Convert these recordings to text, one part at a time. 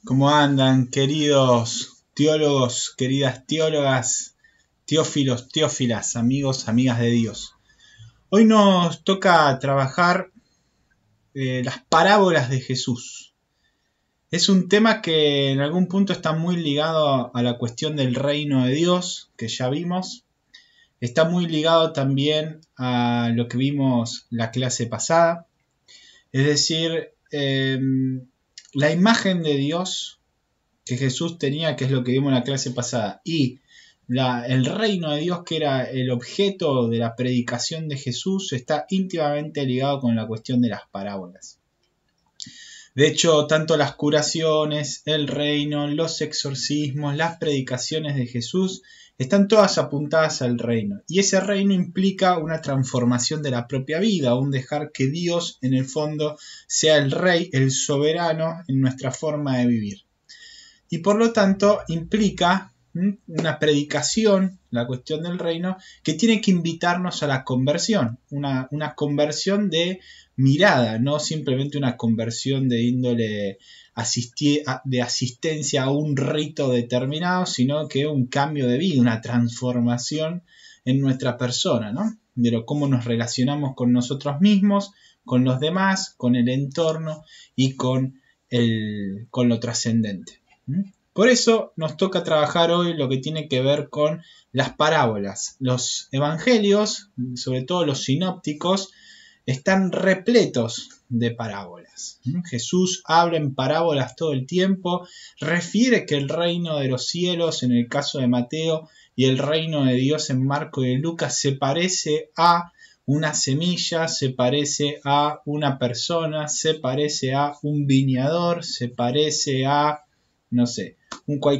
¿Cómo andan, queridos teólogos, queridas teólogas, teófilos, teófilas, amigos, amigas de Dios? Hoy nos toca trabajar las parábolas de Jesús. Es un tema que en algún punto está muy ligado a la cuestión del reino de Dios, que ya vimos. Está muy ligado también a lo que vimos la clase pasada. Es decir, la imagen de Dios que Jesús tenía, que es lo que vimos en la clase pasada, y el reino de Dios, que era el objeto de la predicación de Jesús, está íntimamente ligado con la cuestión de las parábolas. De hecho, tanto las curaciones, el reino, los exorcismos, las predicaciones de Jesús, están todas apuntadas al reino. Y ese reino implica una transformación de la propia vida, un dejar que Dios, en el fondo, sea el rey, el soberano en nuestra forma de vivir. Y por lo tanto implica una predicación, la cuestión del reino, que tiene que invitarnos a la conversión, una conversión de mirada, no simplemente una conversión de índole de asistencia a un rito determinado, sino que un cambio de vida, una transformación en nuestra persona, ¿no? De cómo nos relacionamos con nosotros mismos, con los demás, con el entorno y con lo trascendente. Por eso nos toca trabajar hoy lo que tiene que ver con las parábolas. Los evangelios, sobre todo los sinópticos, están repletos de parábolas. Jesús habla en parábolas todo el tiempo, refiere que el reino de los cielos, en el caso de Mateo, y el reino de Dios en Marcos y Lucas, se parece a una semilla, se parece a una persona, se parece a un viñador, se parece a, no sé,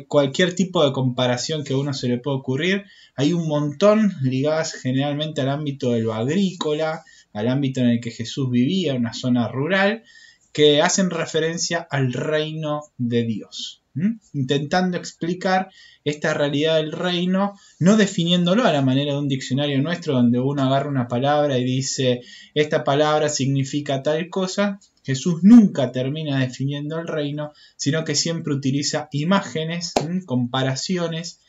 cualquier tipo de comparación que a uno se le pueda ocurrir. Hay un montón ligadas generalmente al ámbito de lo agrícola, al ámbito en el que Jesús vivía, una zona rural, que hacen referencia al reino de Dios, intentando explicar esta realidad del reino, no definiéndolo a la manera de un diccionario nuestro, donde uno agarra una palabra y dice, esta palabra significa tal cosa. Jesús nunca termina definiendo el reino, sino que siempre utiliza imágenes, comparaciones,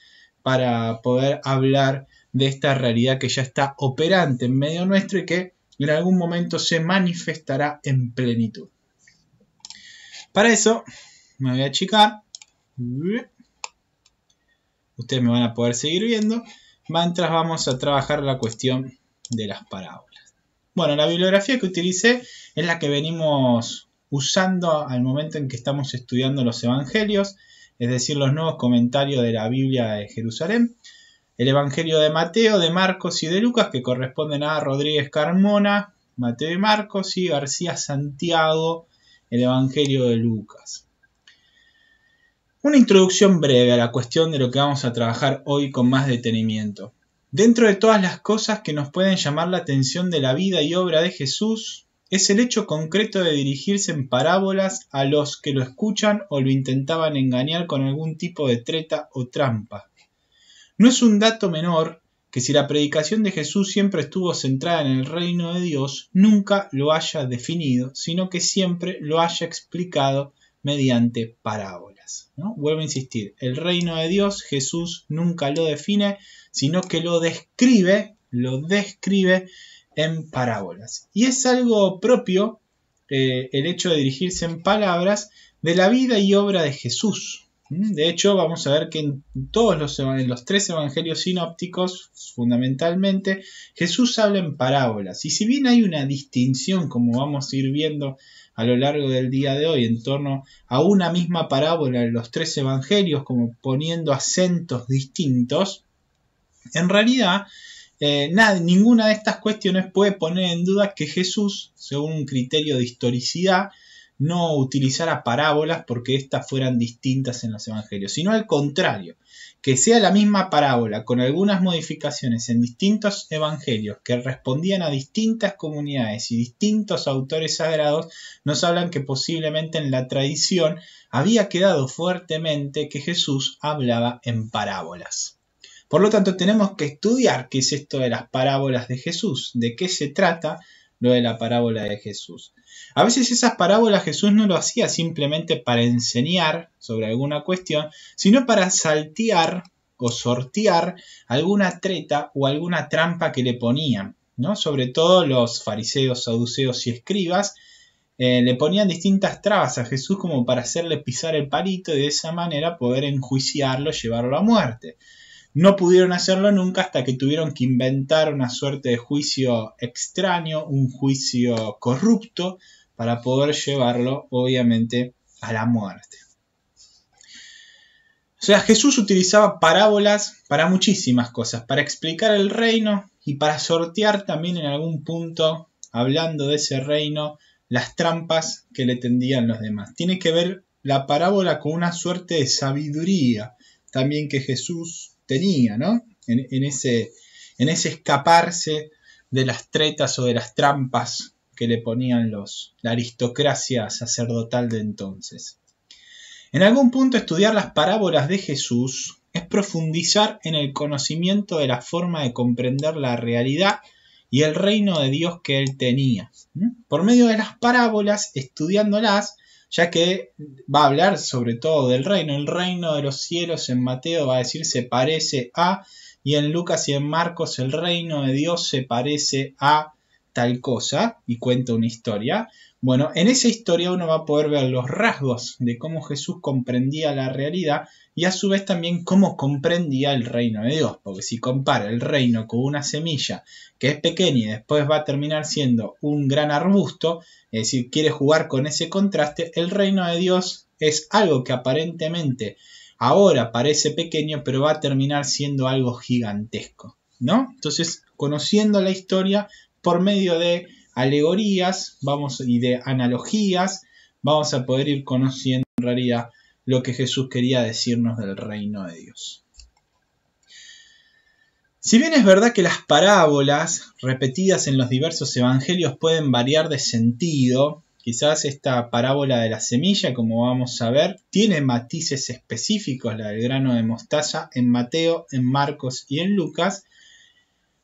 para poder hablar de esta realidad que ya está operante en medio nuestro y que en algún momento se manifestará en plenitud. Para eso me voy a achicar. Ustedes me van a poder seguir viendo mientras vamos a trabajar la cuestión de las parábolas. Bueno, la bibliografía que utilicé es la que venimos usando al momento en que estamos estudiando los evangelios, es decir, los nuevos comentarios de la Biblia de Jerusalén. El evangelio de Mateo, de Marcos y de Lucas, que corresponden a Rodríguez Carmona, Mateo y Marcos, y García Santiago, el evangelio de Lucas. Una introducción breve a la cuestión de lo que vamos a trabajar hoy con más detenimiento. Dentro de todas las cosas que nos pueden llamar la atención de la vida y obra de Jesús, es el hecho concreto de dirigirse en parábolas a los que lo escuchan o lo intentaban engañar con algún tipo de treta o trampa. No es un dato menor que si la predicación de Jesús siempre estuvo centrada en el reino de Dios, nunca lo haya definido, sino que siempre lo haya explicado mediante parábolas, ¿no? Vuelvo a insistir, el reino de Dios Jesús nunca lo define, sino que lo describe en parábolas. Y es algo propio, el hecho de dirigirse en palabras, de la vida y obra de Jesús. De hecho, vamos a ver que en los tres evangelios sinópticos, fundamentalmente, Jesús habla en parábolas. Y si bien hay una distinción, como vamos a ir viendo a lo largo del día de hoy, en torno a una misma parábola en los tres evangelios, como poniendo acentos distintos, en realidad ninguna de estas cuestiones puede poner en duda que Jesús, según un criterio de historicidad, no utilizara parábolas porque éstas fueran distintas en los evangelios, sino al contrario, que sea la misma parábola con algunas modificaciones en distintos evangelios que respondían a distintas comunidades y distintos autores sagrados, nos hablan que posiblemente en la tradición había quedado fuertemente que Jesús hablaba en parábolas. Por lo tanto, tenemos que estudiar qué es esto de las parábolas de Jesús, de qué se trata, lo de la parábola de Jesús. A veces esas parábolas Jesús no lo hacía simplemente para enseñar sobre alguna cuestión, sino para saltear o sortear alguna treta o alguna trampa que le ponían, ¿no? Sobre todo los fariseos, saduceos y escribas le ponían distintas trabas a Jesús como para hacerle pisar el palito y de esa manera poder enjuiciarlo, llevarlo a muerte. No pudieron hacerlo nunca hasta que tuvieron que inventar una suerte de juicio extraño, un juicio corrupto, para poder llevarlo, obviamente, a la muerte. O sea, Jesús utilizaba parábolas para muchísimas cosas, para explicar el reino y para sortear también en algún punto, hablando de ese reino, las trampas que le tendían los demás. Tiene que ver la parábola con una suerte de sabiduría también que Jesús tenía, ¿no? En ese escaparse de las tretas o de las trampas que le ponían la aristocracia sacerdotal de entonces. En algún punto estudiar las parábolas de Jesús es profundizar en el conocimiento de la forma de comprender la realidad y el reino de Dios que él tenía. Por medio de las parábolas, estudiándolas, ya que va a hablar sobre todo del reino. El reino de los cielos en Mateo va a decir se parece a, y en Lucas y en Marcos el reino de Dios se parece a tal cosa, y cuenta una historia. Bueno, en esa historia uno va a poder ver los rasgos de cómo Jesús comprendía la realidad y a su vez también cómo comprendía el reino de Dios. Porque si compara el reino con una semilla que es pequeña y después va a terminar siendo un gran arbusto, es decir, quiere jugar con ese contraste, el reino de Dios es algo que aparentemente ahora parece pequeño, pero va a terminar siendo algo gigantesco, ¿no? Entonces, conociendo la historia por medio de alegorías y de analogías, vamos a poder ir conociendo en realidad lo que Jesús quería decirnos del reino de Dios. Si bien es verdad que las parábolas repetidas en los diversos evangelios pueden variar de sentido, quizás esta parábola de la semilla, como vamos a ver, tiene matices específicos, la del grano de mostaza, en Mateo, en Marcos y en Lucas.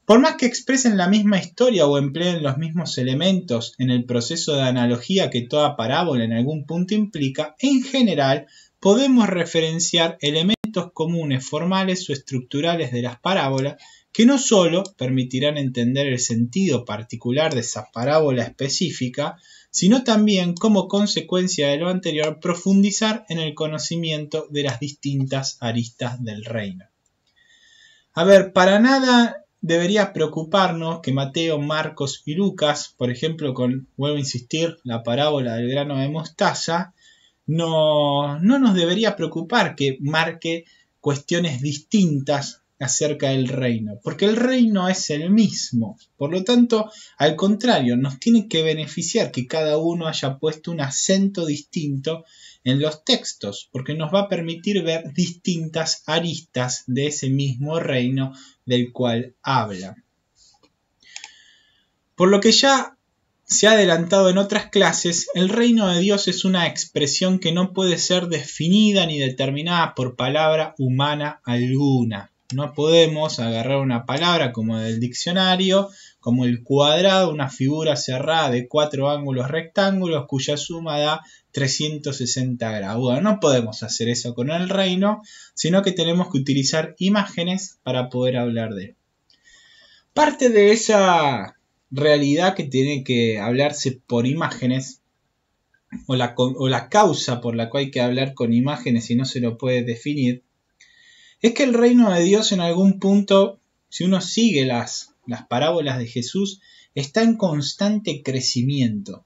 Por más que expresen la misma historia o empleen los mismos elementos en el proceso de analogía que toda parábola en algún punto implica, en general podemos referenciar elementos comunes, formales o estructurales de las parábolas que no solo permitirán entender el sentido particular de esa parábola específica, sino también, como consecuencia de lo anterior, profundizar en el conocimiento de las distintas aristas del reino. A ver, para nada debería preocuparnos que Mateo, Marcos y Lucas, por ejemplo, vuelvo a insistir, la parábola del grano de mostaza, no nos debería preocupar que marque cuestiones distintas acerca del reino, porque el reino es el mismo. Por lo tanto, al contrario, nos tiene que beneficiar que cada uno haya puesto un acento distinto en los textos, porque nos va a permitir ver distintas aristas de ese mismo reino del cual habla. Por lo que ya se ha adelantado en otras clases, el reino de Dios es una expresión que no puede ser definida ni determinada por palabra humana alguna. No podemos agarrar una palabra como del diccionario, como el cuadrado, una figura cerrada de 4 ángulos rectángulos cuya suma da 360 grados. Bueno, no podemos hacer eso con el reino, sino que tenemos que utilizar imágenes para poder hablar de él. Parte de esa realidad que tiene que hablarse por imágenes, o la causa por la cual hay que hablar con imágenes y no se lo puede definir, es que el reino de Dios en algún punto, si uno sigue las parábolas de Jesús, está en constante crecimiento.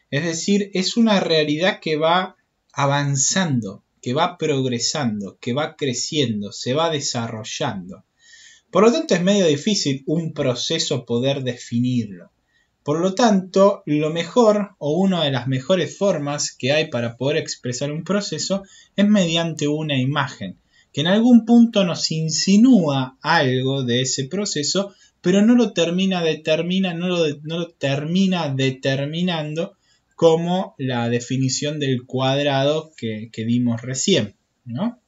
Es decir, es una realidad que va avanzando, que va progresando, que va creciendo, se va desarrollando. Por lo tanto, es medio difícil un proceso poder definirlo. Por lo tanto, lo mejor o una de las mejores formas que hay para poder expresar un proceso es mediante una imagen, que en algún punto nos insinúa algo de ese proceso, pero no lo termina determinando como la definición del cuadrado que vimos recién, ¿no?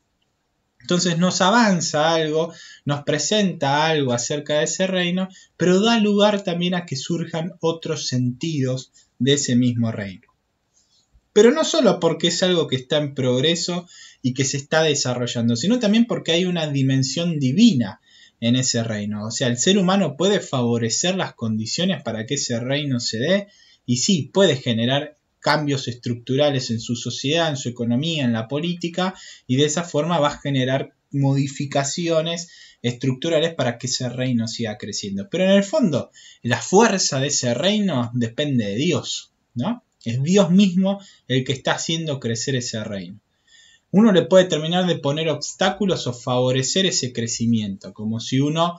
Entonces nos avanza algo, nos presenta algo acerca de ese reino, pero da lugar también a que surjan otros sentidos de ese mismo reino. Pero no solo porque es algo que está en progreso y que se está desarrollando, sino también porque hay una dimensión divina en ese reino. O sea, el ser humano puede favorecer las condiciones para que ese reino se dé y sí, puede generar cambios estructurales en su sociedad, en su economía, en la política, y de esa forma va a generar modificaciones estructurales para que ese reino siga creciendo. Pero en el fondo, la fuerza de ese reino depende de Dios, ¿no? Es Dios mismo el que está haciendo crecer ese reino. Uno le puede terminar de poner obstáculos o favorecer ese crecimiento, como si uno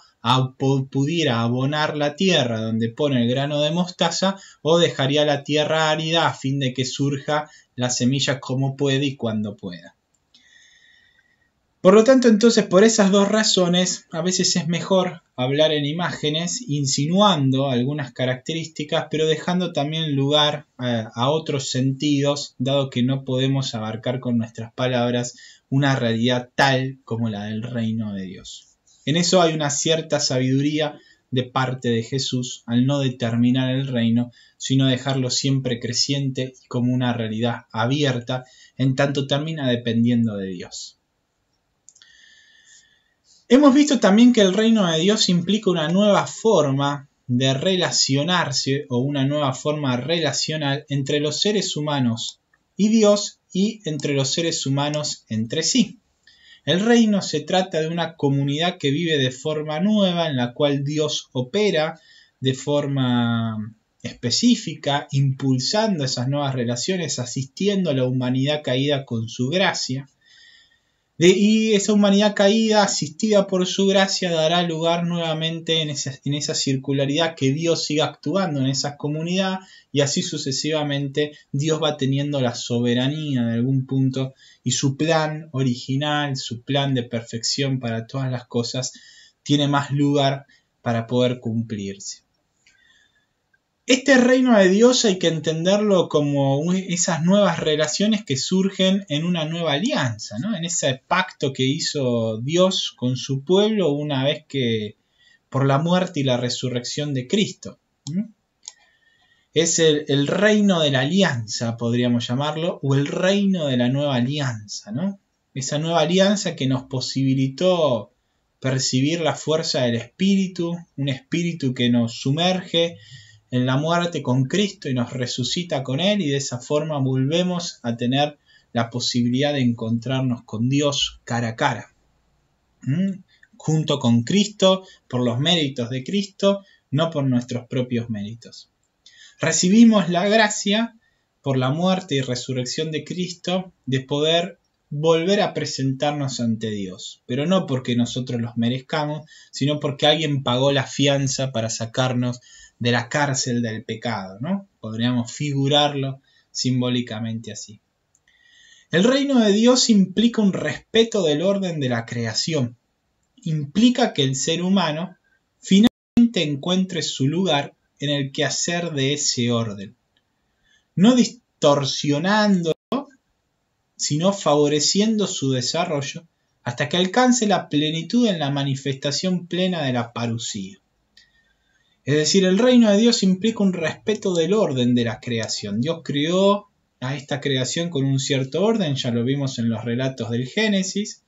pudiera abonar la tierra donde pone el grano de mostaza o dejaría la tierra árida a fin de que surja la semilla como puede y cuando pueda. Por lo tanto, entonces, por esas dos razones, a veces es mejor hablar en imágenes, insinuando algunas características, pero dejando también lugar a otros sentidos, dado que no podemos abarcar con nuestras palabras una realidad tal como la del reino de Dios. En eso hay una cierta sabiduría de parte de Jesús al no determinar el reino, sino dejarlo siempre creciente y como una realidad abierta, en tanto termina dependiendo de Dios. Hemos visto también que el reino de Dios implica una nueva forma de relacionarse o una nueva forma relacional entre los seres humanos y Dios y entre los seres humanos entre sí. El reino se trata de una comunidad que vive de forma nueva en la cual Dios opera de forma específica, impulsando esas nuevas relaciones, asistiendo a la humanidad caída con su gracia. Y esa humanidad caída, asistida por su gracia, dará lugar nuevamente en esa circularidad que Dios siga actuando en esa comunidad y así sucesivamente Dios va teniendo la soberanía de algún punto y su plan original, su plan de perfección para todas las cosas tiene más lugar para poder cumplirse. Este reino de Dios hay que entenderlo como esas nuevas relaciones que surgen en una nueva alianza, ¿no? En ese pacto que hizo Dios con su pueblo una vez que por la muerte y la resurrección de Cristo. Es el reino de la alianza, podríamos llamarlo, o el reino de la nueva alianza, ¿no? Esa nueva alianza que nos posibilitó percibir la fuerza del Espíritu, un Espíritu que nos sumerge en la muerte con Cristo y nos resucita con Él, y de esa forma volvemos a tener la posibilidad de encontrarnos con Dios cara a cara. Junto con Cristo, por los méritos de Cristo, no por nuestros propios méritos. Recibimos la gracia por la muerte y resurrección de Cristo de poder volver a presentarnos ante Dios, pero no porque nosotros los merezcamos, sino porque alguien pagó la fianza para sacarnos de la cárcel del pecado, ¿no? Podríamos figurarlo simbólicamente así. El reino de Dios implica un respeto del orden de la creación. Implica que el ser humano finalmente encuentre su lugar en el quehacer de ese orden. No distorsionándolo, sino favoreciendo su desarrollo hasta que alcance la plenitud en la manifestación plena de la parusía. Es decir, el reino de Dios implica un respeto del orden de la creación. Dios creó a esta creación con un cierto orden, ya lo vimos en los relatos del Génesis.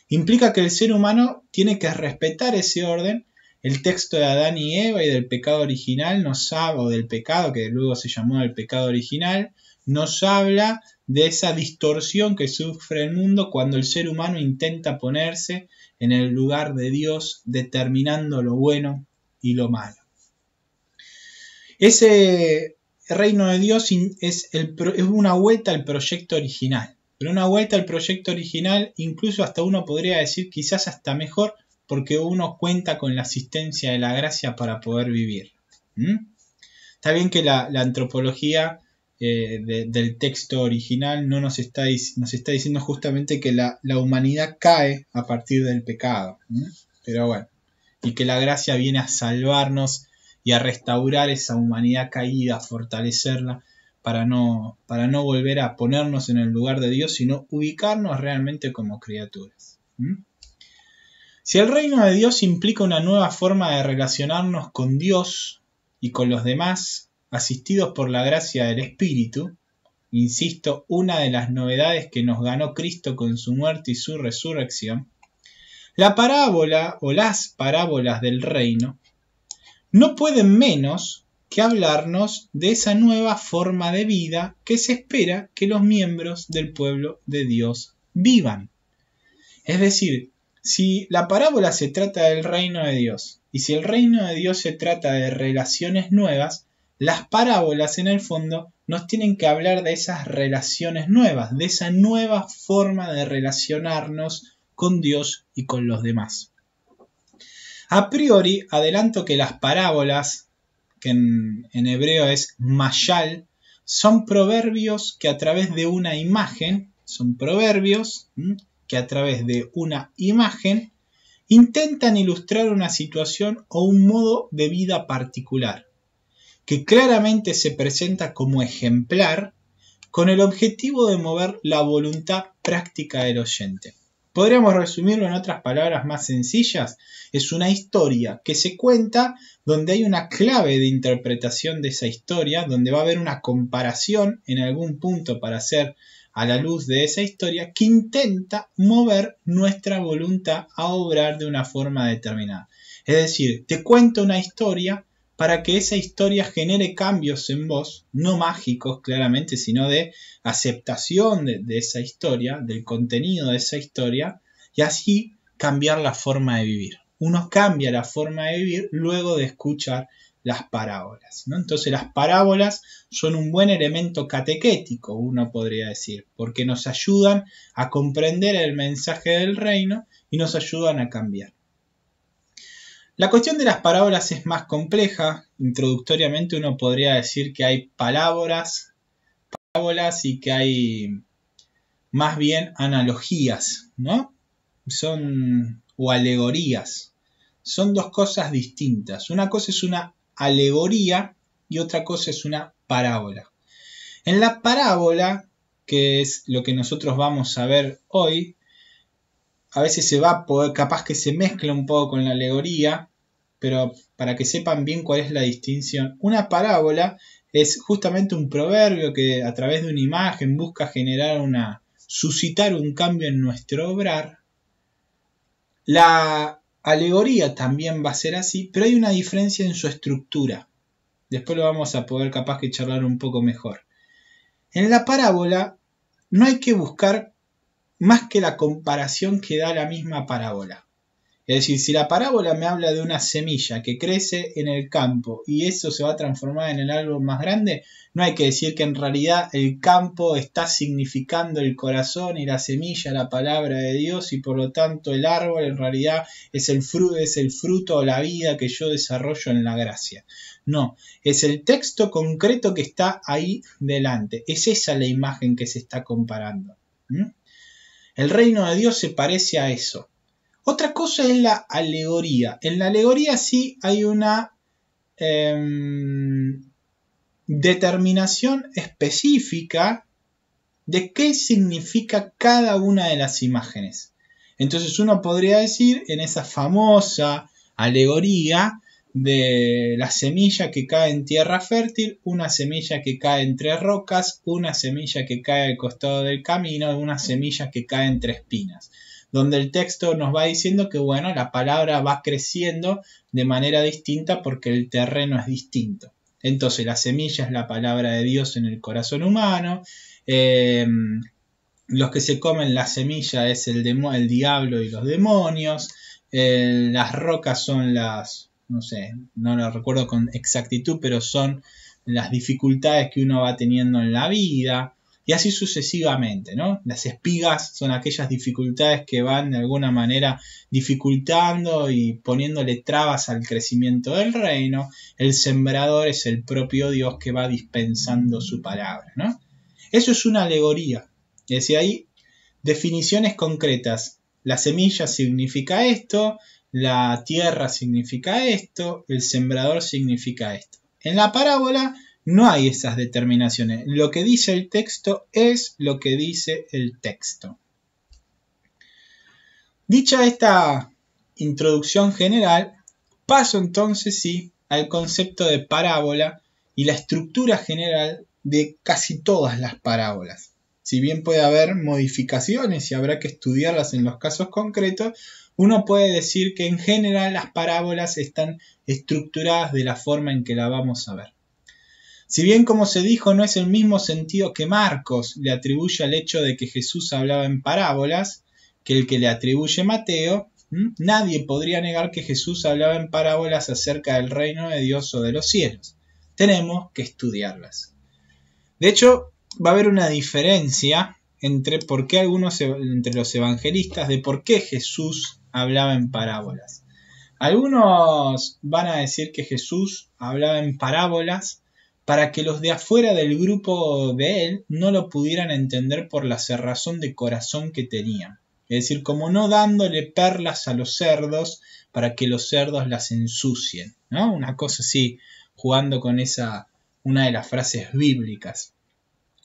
Implica que el ser humano tiene que respetar ese orden. El texto de Adán y Eva y del pecado original nos habla, o del pecado que luego se llamó el pecado original, nos habla de esa distorsión que sufre el mundo cuando el ser humano intenta ponerse en el lugar de Dios, determinando lo bueno y lo malo. Ese reino de Dios es una vuelta al proyecto original, pero una vuelta al proyecto original incluso hasta uno podría decir quizás hasta mejor, porque uno cuenta con la asistencia de la gracia para poder vivir. Está bien que la antropología del texto original no nos está diciendo justamente que la humanidad cae a partir del pecado, pero bueno, y que la gracia viene a salvarnos y a restaurar esa humanidad caída, a fortalecerla para no volver a ponernos en el lugar de Dios, sino ubicarnos realmente como criaturas. Si el reino de Dios implica una nueva forma de relacionarnos con Dios y con los demás, asistidos por la gracia del Espíritu, insisto, una de las novedades que nos ganó Cristo con su muerte y su resurrección, la parábola o las parábolas del reino no pueden menos que hablarnos de esa nueva forma de vida que se espera que los miembros del pueblo de Dios vivan. Es decir, si la parábola se trata del reino de Dios y si el reino de Dios se trata de relaciones nuevas, las parábolas en el fondo nos tienen que hablar de esas relaciones nuevas, de esa nueva forma de relacionarnos con Dios y con los demás. A priori, adelanto que las parábolas, que en hebreo es mashal, son proverbios que a través de una imagen, intentan ilustrar una situación o un modo de vida particular, que claramente se presenta como ejemplar con el objetivo de mover la voluntad práctica del oyente. Podríamos resumirlo en otras palabras más sencillas. Es una historia que se cuenta donde hay una clave de interpretación de esa historia, donde va a haber una comparación en algún punto para hacer a la luz de esa historia que intenta mover nuestra voluntad a obrar de una forma determinada. Es decir, te cuento una historia para que esa historia genere cambios en vos, no mágicos claramente, sino de aceptación de esa historia, del contenido de esa historia, y así cambiar la forma de vivir. Uno cambia la forma de vivir luego de escuchar las parábolas, ¿no? Entonces las parábolas son un buen elemento catequético, uno podría decir, porque nos ayudan a comprender el mensaje del reino y nos ayudan a cambiar. La cuestión de las parábolas es más compleja. Introductoriamente uno podría decir que hay parábolas y que hay más bien analogías, ¿no? O alegorías. Son dos cosas distintas. Una cosa es una alegoría y otra cosa es una parábola. En la parábola, que es lo que nosotros vamos a ver hoy, a veces se va a poder, capaz que se mezcla un poco con la alegoría, pero para que sepan bien cuál es la distinción. Una parábola es justamente un proverbio que a través de una imagen busca suscitar un cambio en nuestro obrar. La alegoría también va a ser así, pero hay una diferencia en su estructura. Después lo vamos a poder capaz que charlar un poco mejor. En la parábola no hay que buscar más que la comparación que da la misma parábola. Es decir, si la parábola me habla de una semilla que crece en el campo y eso se va a transformar en el árbol más grande, no hay que decir que en realidad el campo está significando el corazón y la semilla, la palabra de Dios, y por lo tanto el árbol en realidad es el fruto o la vida que yo desarrollo en la gracia. No, es el texto concreto que está ahí delante. Es esa la imagen que se está comparando. El reino de Dios se parece a eso. Otra cosa es la alegoría. En la alegoría sí hay una determinación específica de qué significa cada una de las imágenes. Entonces uno podría decir en esa famosa alegoría de la semilla que cae en tierra fértil, una semilla que cae entre rocas, una semilla que cae al costado del camino, una semilla que cae entre espinas, donde el texto nos va diciendo que bueno, la palabra va creciendo de manera distinta porque el terreno es distinto. Entonces la semilla es la palabra de Dios en el corazón humano, los que se comen la semilla es el diablo y los demonios, las rocas son no lo recuerdo con exactitud, pero son las dificultades que uno va teniendo en la vida, y así sucesivamente, ¿no? Las espigas son aquellas dificultades que van de alguna manera dificultando y poniéndole trabas al crecimiento del reino. El sembrador es el propio Dios que va dispensando su palabra, ¿no? Eso es una alegoría. Es decir, hay definiciones concretas. La semilla significa esto, la tierra significa esto, el sembrador significa esto. En la parábola no hay esas determinaciones. Lo que dice el texto es lo que dice el texto. Dicha esta introducción general, paso entonces sí al concepto de parábola y la estructura general de casi todas las parábolas. Si bien puede haber modificaciones y habrá que estudiarlas en los casos concretos, uno puede decir que en general las parábolas están estructuradas de la forma en que la vamos a ver. Si bien, como se dijo, no es el mismo sentido que Marcos le atribuye al hecho de que Jesús hablaba en parábolas que el que le atribuye Mateo, nadie podría negar que Jesús hablaba en parábolas acerca del reino de Dios o de los cielos. Tenemos que estudiarlas. De hecho, va a haber una diferencia entre los evangelistas de por qué Jesús hablaba en parábolas. Algunos van a decir que Jesús hablaba en parábolas para que los de afuera del grupo de él no lo pudieran entender por la cerrazón de corazón que tenían. Es decir, como no dándole perlas a los cerdos para que los cerdos las ensucien, ¿no? Una cosa así, jugando con una de las frases bíblicas.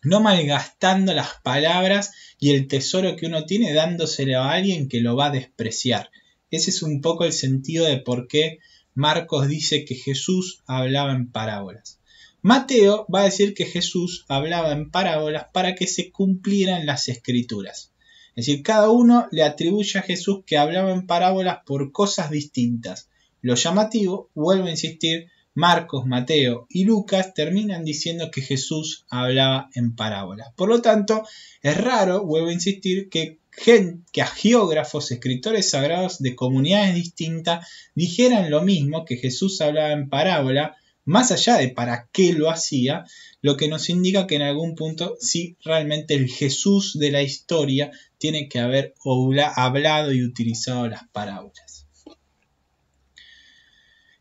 No malgastando las palabras y el tesoro que uno tiene dándoselo a alguien que lo va a despreciar. Ese es un poco el sentido de por qué Marcos dice que Jesús hablaba en parábolas. Mateo va a decir que Jesús hablaba en parábolas para que se cumplieran las escrituras. Es decir, cada uno le atribuye a Jesús que hablaba en parábolas por cosas distintas. Lo llamativo, vuelvo a insistir, Marcos, Mateo y Lucas terminan diciendo que Jesús hablaba en parábolas. Por lo tanto, es raro, vuelvo a insistir, que hagiógrafos, escritores sagrados de comunidades distintas dijeran lo mismo, que Jesús hablaba en parábola, más allá de para qué lo hacía, lo que nos indica que en algún punto sí realmente el Jesús de la historia tiene que haber hablado y utilizado las parábolas.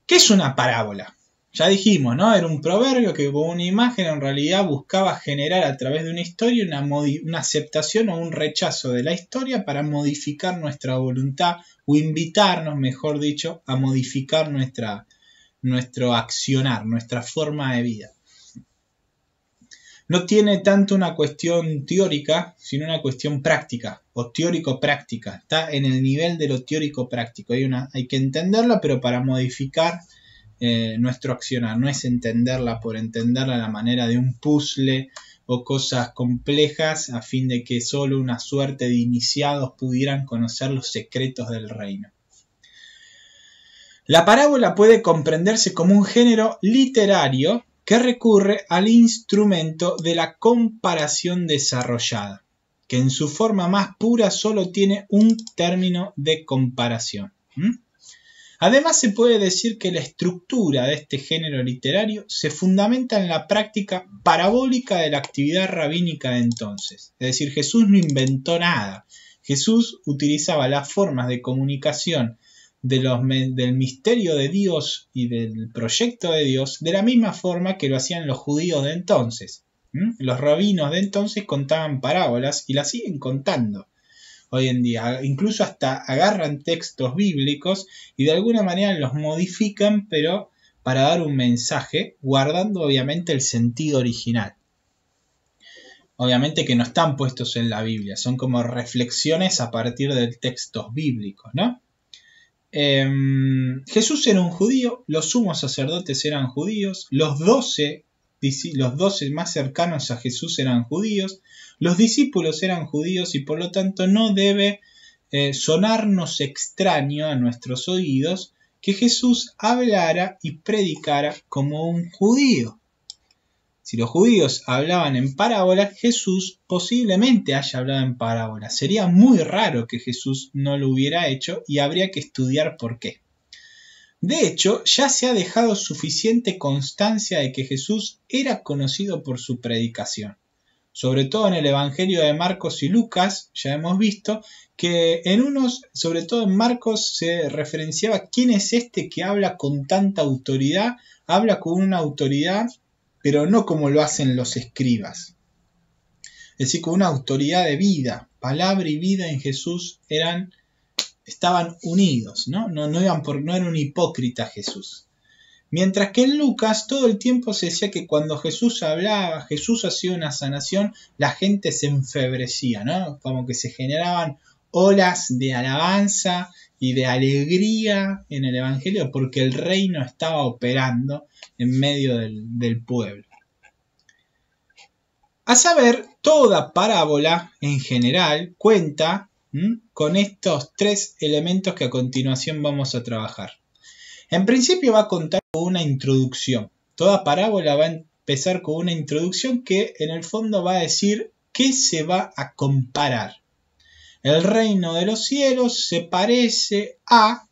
¿Qué es una parábola? Ya dijimos, ¿no? Era un proverbio que con una imagen en realidad buscaba generar a través de una historia una aceptación o un rechazo de la historia para modificar nuestra voluntad o invitarnos, mejor dicho, a modificar nuestro accionar, nuestra forma de vida. No tiene tanto una cuestión teórica, sino una cuestión práctica o teórico-práctica. Está en el nivel de lo teórico-práctico. Hay que entenderla, pero para modificar nuestro accionar. No es entenderla por entenderla a la manera de un puzzle o cosas complejas a fin de que solo una suerte de iniciados pudieran conocer los secretos del reino. La parábola puede comprenderse como un género literario que recurre al instrumento de la comparación desarrollada, que en su forma más pura solo tiene un término de comparación. Además, se puede decir que la estructura de este género literario se fundamenta en la práctica parabólica de la actividad rabínica de entonces. Es decir, Jesús no inventó nada. Jesús utilizaba las formas de comunicación del misterio de Dios y del proyecto de Dios de la misma forma que lo hacían los judíos de entonces. Los rabinos de entonces contaban parábolas y las siguen contando hoy en día. Incluso hasta agarran textos bíblicos y de alguna manera los modifican, pero para dar un mensaje, guardando obviamente el sentido original. Obviamente que no están puestos en la Biblia, son como reflexiones a partir de textos bíblicos, ¿no? Jesús era un judío, los sumos sacerdotes eran judíos, los 12 más cercanos a Jesús eran judíos, los discípulos eran judíos y por lo tanto no debe sonarnos extraño a nuestros oídos que Jesús hablara y predicara como un judío. Si los judíos hablaban en parábolas, Jesús posiblemente haya hablado en parábolas. Sería muy raro que Jesús no lo hubiera hecho y habría que estudiar por qué. De hecho, ya se ha dejado suficiente constancia de que Jesús era conocido por su predicación. Sobre todo en el Evangelio de Marcos y Lucas, ya hemos visto que sobre todo en Marcos se referenciaba quién es este que habla con tanta autoridad, habla con una autoridad pero no como lo hacen los escribas. Es decir, con una autoridad de vida. Palabra y vida en Jesús estaban unidos, ¿no? No era un hipócrita Jesús. Mientras que en Lucas todo el tiempo se decía que cuando Jesús hablaba, Jesús hacía una sanación, la gente se enfebrecía, ¿no? Como que se generaban olas de alabanza y de alegría en el Evangelio porque el reino estaba operando en medio del pueblo. A saber, toda parábola en general cuenta con estos tres elementos que a continuación vamos a trabajar. En principio va a contar con una introducción. Toda parábola va a empezar con una introducción que en el fondo va a decir qué se va a comparar. El reino de los cielos se parece a,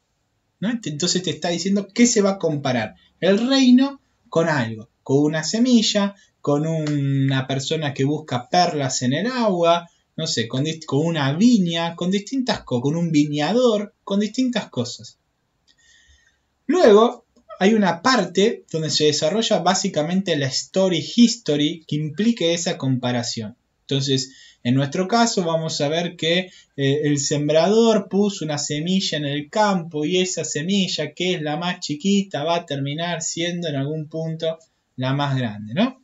¿no? Entonces te está diciendo qué se va a comparar. El reino con algo, con una semilla, con una persona que busca perlas en el agua, no sé, con una viña, con distintas cosas, con un viñador, con distintas cosas. Luego hay una parte donde se desarrolla básicamente la story history que implique esa comparación. Entonces, en nuestro caso vamos a ver que el sembrador puso una semilla en el campo y esa semilla, que es la más chiquita, va a terminar siendo en algún punto la más grande, ¿no?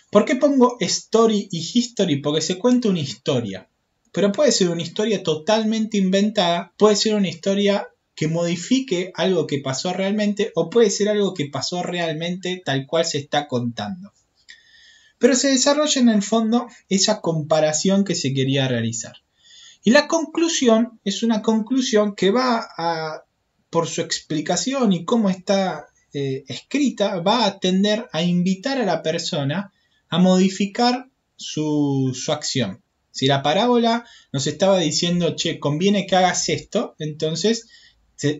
¿Por qué pongo story y history? Porque se cuenta una historia. Pero puede ser una historia totalmente inventada, puede ser una historia que modifique algo que pasó realmente o puede ser algo que pasó realmente tal cual se está contando. Pero se desarrolla en el fondo esa comparación que se quería realizar. Y la conclusión es una conclusión que va por su explicación y cómo está escrita, va a tender a invitar a la persona a modificar su acción. Si la parábola nos estaba diciendo, che, conviene que hagas esto, entonces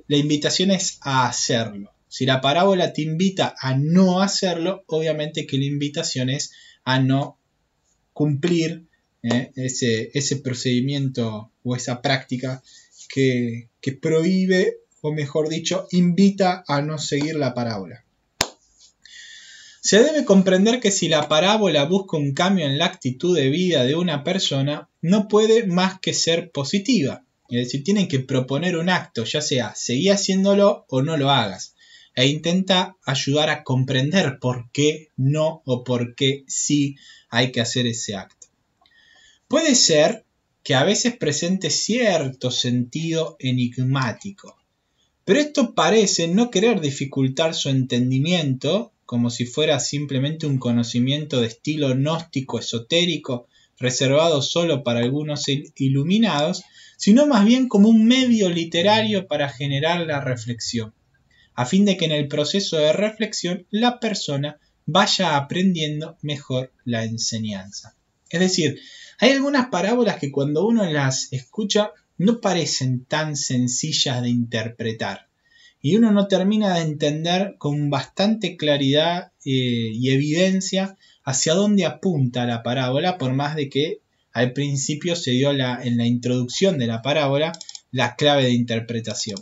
la invitación es a hacerlo. Si la parábola te invita a no hacerlo, obviamente que la invitación es a no cumplir ese procedimiento o esa práctica que prohíbe, o mejor dicho, invita a no seguir la parábola. Se debe comprender que si la parábola busca un cambio en la actitud de vida de una persona, no puede más que ser positiva. Es decir, tienen que proponer un acto, ya sea seguí haciéndolo o no lo hagas. E intenta ayudar a comprender por qué no o por qué sí hay que hacer ese acto. Puede ser que a veces presente cierto sentido enigmático, pero esto parece no querer dificultar su entendimiento, como si fuera simplemente un conocimiento de estilo gnóstico esotérico, reservado solo para algunos iluminados, sino más bien como un medio literario para generar la reflexión, a fin de que en el proceso de reflexión la persona vaya aprendiendo mejor la enseñanza. Es decir, hay algunas parábolas que cuando uno las escucha no parecen tan sencillas de interpretar y uno no termina de entender con bastante claridad y evidencia hacia dónde apunta la parábola, por más de que al principio se dio en la introducción de la parábola la clave de interpretación.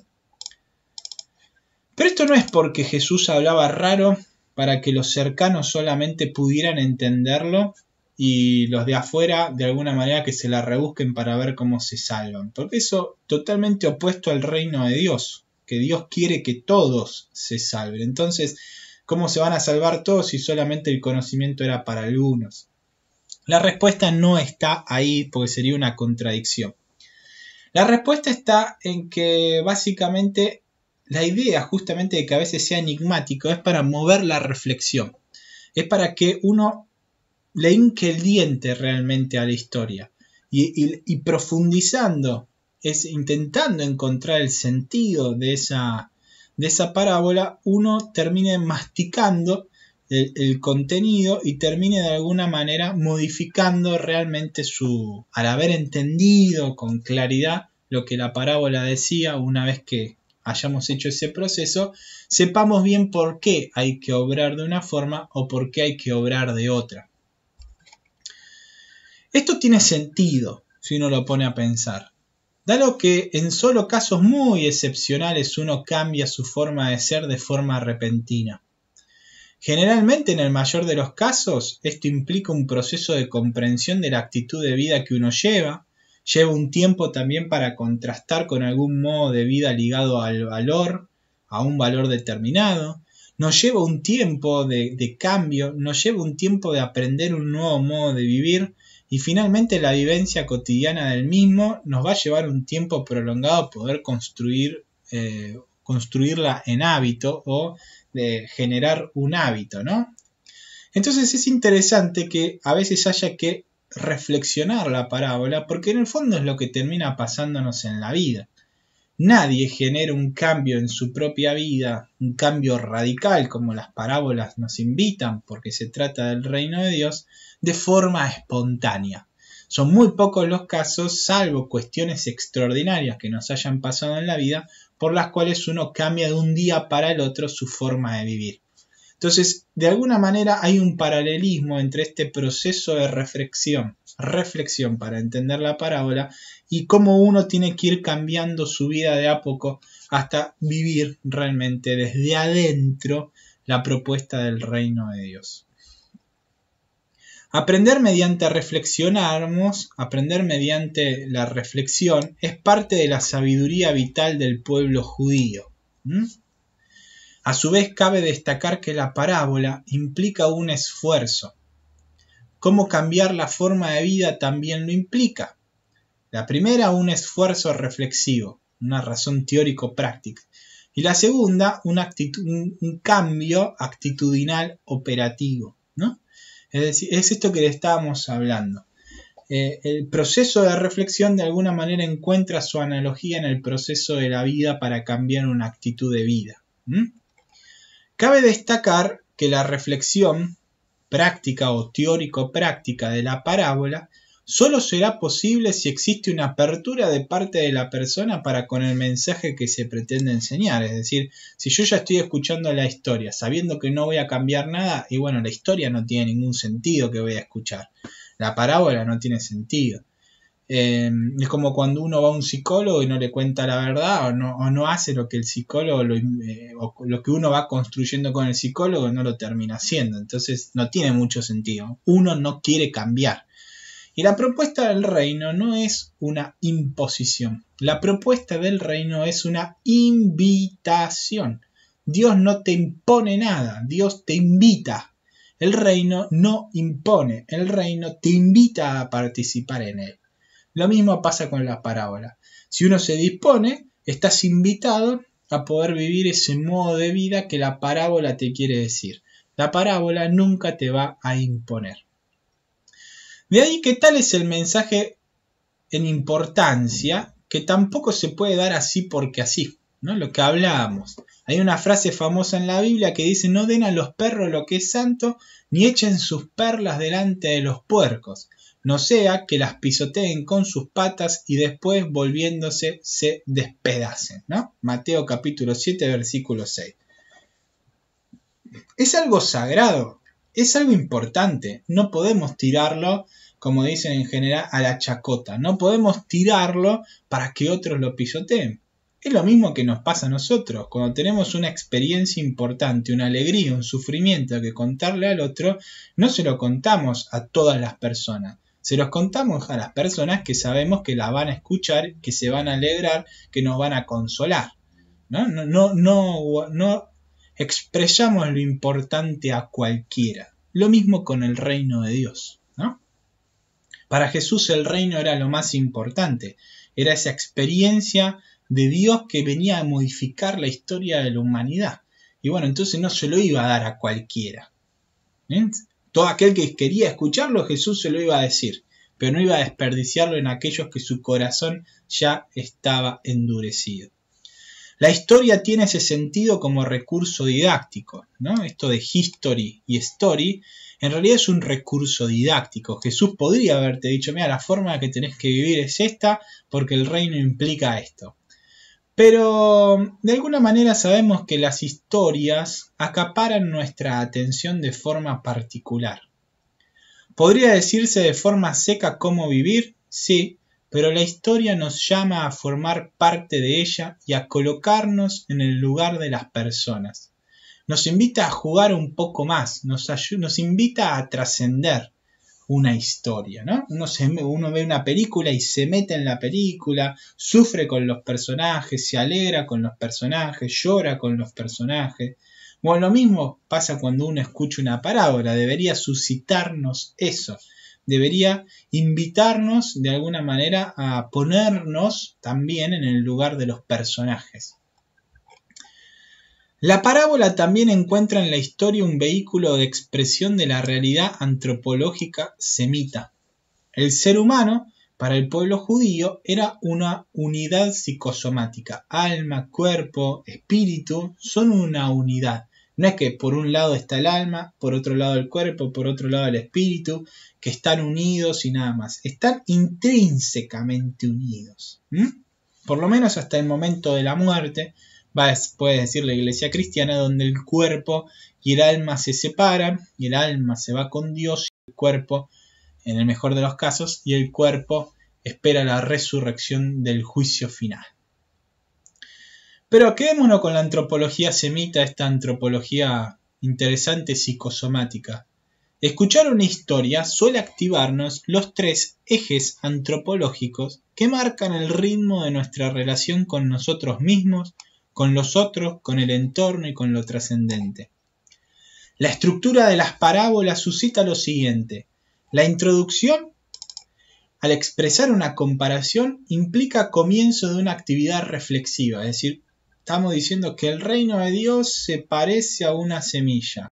Pero esto no es porque Jesús hablaba raro para que los cercanos solamente pudieran entenderlo y los de afuera de alguna manera que se la rebusquen para ver cómo se salvan. Porque eso es totalmente opuesto al reino de Dios, que Dios quiere que todos se salven. Entonces, ¿cómo se van a salvar todos si solamente el conocimiento era para algunos? La respuesta no está ahí porque sería una contradicción. La respuesta está en que básicamente la idea justamente de que a veces sea enigmático es para mover la reflexión. Es para que uno le hinque el diente realmente a la historia. Y profundizando, intentando encontrar el sentido de esa parábola, uno termine masticando el contenido y termine de alguna manera modificando realmente al haber entendido con claridad lo que la parábola decía. Una vez que hayamos hecho ese proceso, sepamos bien por qué hay que obrar de una forma o por qué hay que obrar de otra. Esto tiene sentido si uno lo pone a pensar, dado que en solo casos muy excepcionales uno cambia su forma de ser de forma repentina. Generalmente, en el mayor de los casos, esto implica un proceso de comprensión de la actitud de vida que uno lleva un tiempo también para contrastar con algún modo de vida ligado al valor, a un valor determinado, nos lleva un tiempo de cambio, nos lleva un tiempo de aprender un nuevo modo de vivir y finalmente la vivencia cotidiana del mismo nos va a llevar un tiempo prolongado poder construirla en hábito o de generar un hábito, ¿no? Entonces es interesante que a veces haya que reflexionar la parábola porque en el fondo es lo que termina pasándonos en la vida. Nadie genera un cambio en su propia vida, un cambio radical como las parábolas nos invitan porque se trata del reino de Dios, de forma espontánea. Son muy pocos los casos, salvo cuestiones extraordinarias que nos hayan pasado en la vida, por las cuales uno cambia de un día para el otro su forma de vivir. Entonces, de alguna manera hay un paralelismo entre este proceso de reflexión para entender la parábola y cómo uno tiene que ir cambiando su vida de a poco hasta vivir realmente desde adentro la propuesta del reino de Dios. Aprender mediante la reflexión es parte de la sabiduría vital del pueblo judío. A su vez, cabe destacar que la parábola implica un esfuerzo. Cómo cambiar la forma de vida también lo implica. La primera, un esfuerzo reflexivo, una razón teórico-práctica. Y la segunda, un cambio actitudinal operativo, ¿no? Es decir, es esto que le estábamos hablando. El proceso de reflexión de alguna manera encuentra su analogía en el proceso de la vida para cambiar una actitud de vida. Cabe destacar que la reflexión práctica o teórico-práctica de la parábola solo será posible si existe una apertura de parte de la persona para con el mensaje que se pretende enseñar. Es decir, si yo ya estoy escuchando la historia sabiendo que no voy a cambiar nada, y bueno, la historia no tiene ningún sentido que voy a escuchar. La parábola no tiene sentido. Es como cuando uno va a un psicólogo y no le cuenta la verdad o no hace lo que el psicólogo o lo que uno va construyendo con el psicólogo no lo termina haciendo. Entonces no tiene mucho sentido. Uno no quiere cambiar. Y la propuesta del reino no es una imposición. La propuesta del reino es una invitación. Dios no te impone nada. Dios te invita. El reino no impone. El reino te invita a participar en él. Lo mismo pasa con la parábola. Si uno se dispone, estás invitado a poder vivir ese modo de vida que la parábola te quiere decir. La parábola nunca te va a imponer. De ahí que tal es el mensaje en importancia, que tampoco se puede dar así porque así, ¿no? Lo que hablábamos. Hay una frase famosa en la Biblia que dice: no den a los perros lo que es santo, ni echen sus perlas delante de los puercos, no sea que las pisoteen con sus patas y después volviéndose se despedacen, ¿no? Mateo capítulo 7, versículo 6. Es algo sagrado, es algo importante, no podemos tirarlo, como dicen en general, a la chacota, no podemos tirarlo para que otros lo pisoteen. Es lo mismo que nos pasa a nosotros, cuando tenemos una experiencia importante, una alegría, un sufrimiento que contarle al otro, no se lo contamos a todas las personas. Se los contamos a las personas que sabemos que la van a escuchar, que se van a alegrar, que nos van a consolar. No expresamos lo importante a cualquiera. Lo mismo con el reino de Dios, ¿no? Para Jesús el reino era lo más importante. Era esa experiencia de Dios que venía a modificar la historia de la humanidad. Y bueno, entonces no se lo iba a dar a cualquiera. Todo aquel que quería escucharlo, Jesús se lo iba a decir, pero no iba a desperdiciarlo en aquellos que su corazón ya estaba endurecido. La historia tiene ese sentido como recurso didáctico, ¿no? Esto de history y story, en realidad es un recurso didáctico. Jesús podría haberte dicho: mira, la forma que tenés que vivir es esta, porque el reino implica esto. Pero de alguna manera sabemos que las historias acaparan nuestra atención de forma particular. ¿Podría decirse de forma seca cómo vivir? Sí, pero la historia nos llama a formar parte de ella y a colocarnos en el lugar de las personas. Nos invita a jugar un poco más, nos invita a trascender una historia, ¿no? Uno ve una película y se mete en la película, sufre con los personajes, se alegra con los personajes, llora con los personajes. Bueno, lo mismo pasa cuando uno escucha una parábola, debería suscitarnos eso. debería invitarnos de alguna manera a ponernos también en el lugar de los personajes. La parábola también encuentra en la historia un vehículo de expresión de la realidad antropológica semita. El ser humano, para el pueblo judío, era una unidad psicosomática. Alma, cuerpo, espíritu son una unidad. No es que por un lado está el alma, por otro lado el cuerpo, por otro lado el espíritu, que están unidos y nada más. Están intrínsecamente unidos. Por lo menos hasta el momento de la muerte, puede decir la Iglesia cristiana, donde el cuerpo y el alma se separan, y el alma se va con Dios, y el cuerpo, en el mejor de los casos, y el cuerpo espera la resurrección del juicio final. Pero quedémonos con la antropología semita, esta antropología interesante psicosomática. Escuchar una historia suele activarnos los 3 ejes antropológicos que marcan el ritmo de nuestra relación con nosotros mismos, con los otros, con el entorno y con lo trascendente. La estructura de las parábolas suscita lo siguiente. La introducción, al expresar una comparación, implica comienzo de una actividad reflexiva, es decir, estamos diciendo que el reino de Dios se parece a una semilla.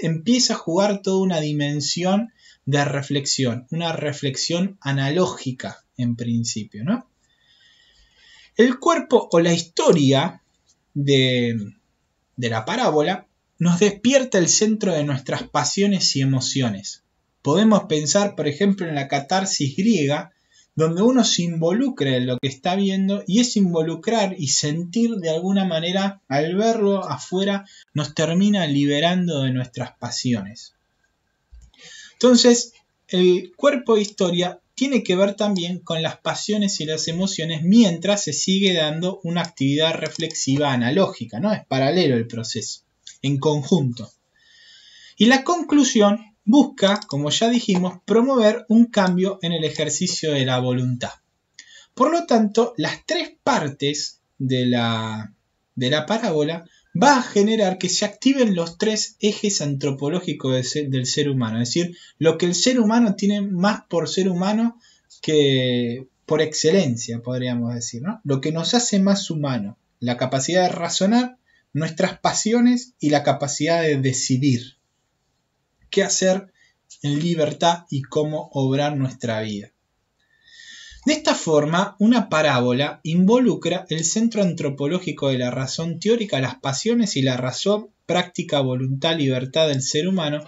Empieza a jugar toda una dimensión de reflexión, una reflexión analógica en principio, ¿no? El cuerpo o la historia de la parábola nos despierta el centro de nuestras pasiones y emociones. Podemos pensar, por ejemplo, en la catarsis griega, donde uno se involucra en lo que está viendo, y ese involucrar y sentir de alguna manera, al verlo afuera, nos termina liberando de nuestras pasiones. Entonces, el cuerpo de historia tiene que ver también con las pasiones y las emociones mientras se sigue dando una actividad reflexiva analógica, ¿no? Es paralelo el proceso, en conjunto. Y la conclusión busca, como ya dijimos, promover un cambio en el ejercicio de la voluntad. Por lo tanto, las 3 partes de la parábola va a generar que se activen los 3 ejes antropológicos del ser humano. Es decir, lo que el ser humano tiene más por ser humano que por excelencia, podríamos decir, ¿no? Lo que nos hace más humano, la capacidad de razonar, nuestras pasiones y la capacidad de decidir qué hacer en libertad y cómo obrar nuestra vida. De esta forma, una parábola involucra el centro antropológico de la razón teórica, las pasiones y la razón práctica, voluntad, libertad del ser humano,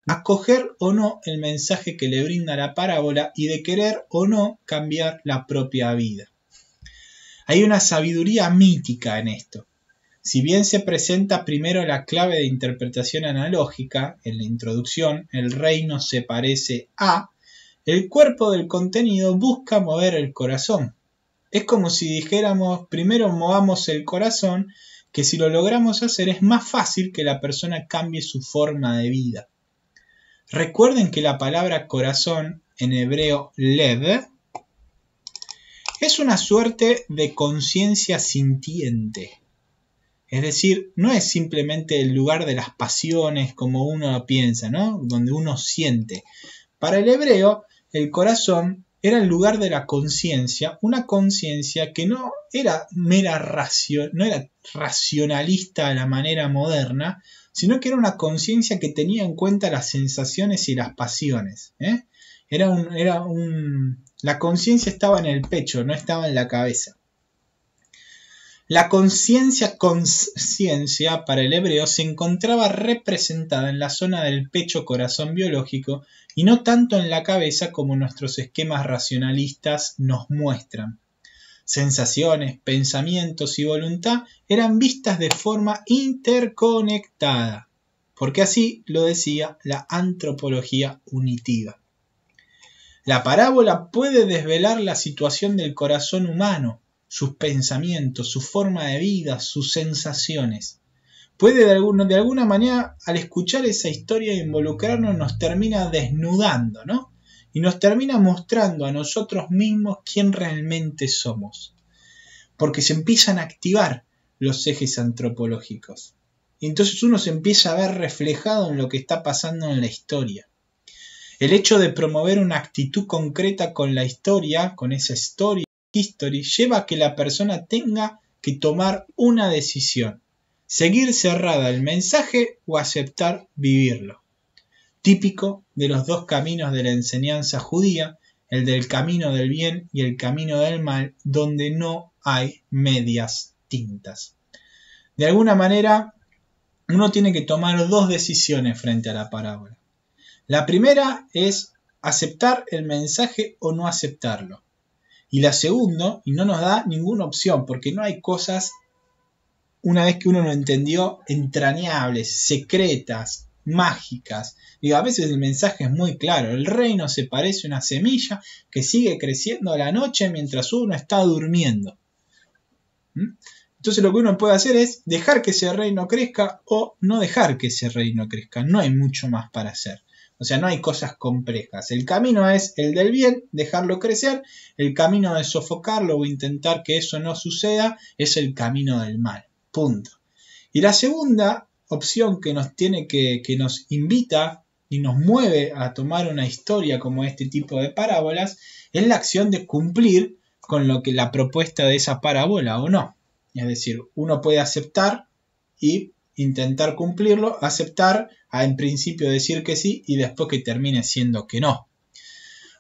acoger o no el mensaje que le brinda la parábola y de querer o no cambiar la propia vida. Hay una sabiduría mítica en esto. Si bien se presenta primero la clave de interpretación analógica, en la introducción, el reino se parece a, el cuerpo del contenido busca mover el corazón. Es como si dijéramos, primero movamos el corazón, que si lo logramos hacer es más fácil que la persona cambie su forma de vida. Recuerden que la palabra corazón, en hebreo lev, es una suerte de conciencia sintiente. Es decir, no es simplemente el lugar de las pasiones como uno piensa, ¿no? Donde uno siente. Para el hebreo, el corazón era el lugar de la conciencia, una conciencia que no era no era racionalista a la manera moderna, sino que era una conciencia que tenía en cuenta las sensaciones y las pasiones. La conciencia estaba en el pecho, no estaba en la cabeza. La conciencia para el hebreo se encontraba representada en la zona del pecho-corazón biológico y no tanto en la cabeza como nuestros esquemas racionalistas nos muestran. Sensaciones, pensamientos y voluntad eran vistas de forma interconectada, porque así lo decía la antropología unitiva. La parábola puede desvelar la situación del corazón humano, sus pensamientos, su forma de vida, sus sensaciones. Puede de alguna manera, al escuchar esa historia e involucrarnos, nos termina desnudando, ¿no? Y nos termina mostrando a nosotros mismos quién realmente somos. Porque se empiezan a activar los ejes antropológicos. Y entonces uno se empieza a ver reflejado en lo que está pasando en la historia. El hecho de promover una actitud concreta con la historia, con esa story, lleva a que la persona tenga que tomar una decisión. Seguir cerrada el mensaje o aceptar vivirlo. Típico de los dos caminos de la enseñanza judía, el del camino del bien y el camino del mal, donde no hay medias tintas. De alguna manera, uno tiene que tomar dos decisiones frente a la parábola. La primera es aceptar el mensaje o no aceptarlo. Y la segunda, y no nos da ninguna opción, porque no hay cosas, una vez que uno lo entendió, entrañables, secretas, mágicas. Digo, a veces el mensaje es muy claro. El reino se parece a una semilla que sigue creciendo a la noche mientras uno está durmiendo. Entonces lo que uno puede hacer es dejar que ese reino crezca o no dejar que ese reino crezca. No hay mucho más para hacer. O sea, no hay cosas complejas. El camino es el del bien, dejarlo crecer. El camino de sofocarlo o intentar que eso no suceda es el camino del mal. Punto. Y la segunda opción que nos invita y nos mueve a tomar una historia como este tipo de parábolas es la acción de cumplir con lo que la propuesta de esa parábola o no. Es decir, uno puede aceptar y intentar cumplirlo, aceptar, en principio decir que sí y después que termine siendo que no.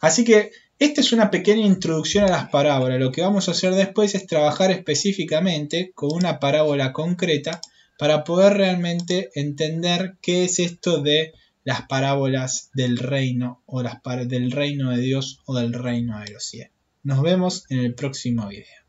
Así que esta es una pequeña introducción a las parábolas. Lo que vamos a hacer después es trabajar específicamente con una parábola concreta para poder realmente entender qué es esto de las parábolas del reino o del reino de Dios o del reino de los cielos. Nos vemos en el próximo video.